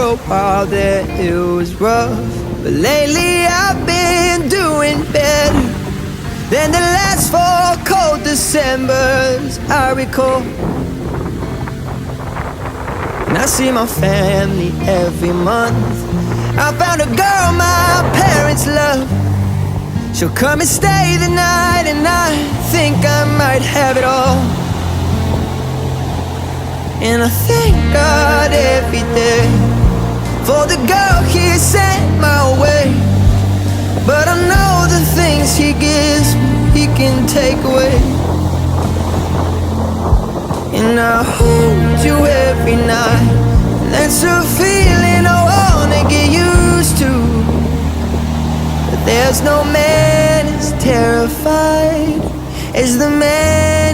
a while there it was rough, but lately I've been doing better than the last 4 cold Decembers I recall. And I see my family every month. I found a girl my parents love. She'll come and stay the night, and I think I might have it all. And I thank God every day for the girl He sent my way. But I know the things He gives me, He can take away. And I hold you every night, and that's a feeling I wanna get used to. But there's no man as terrified as the man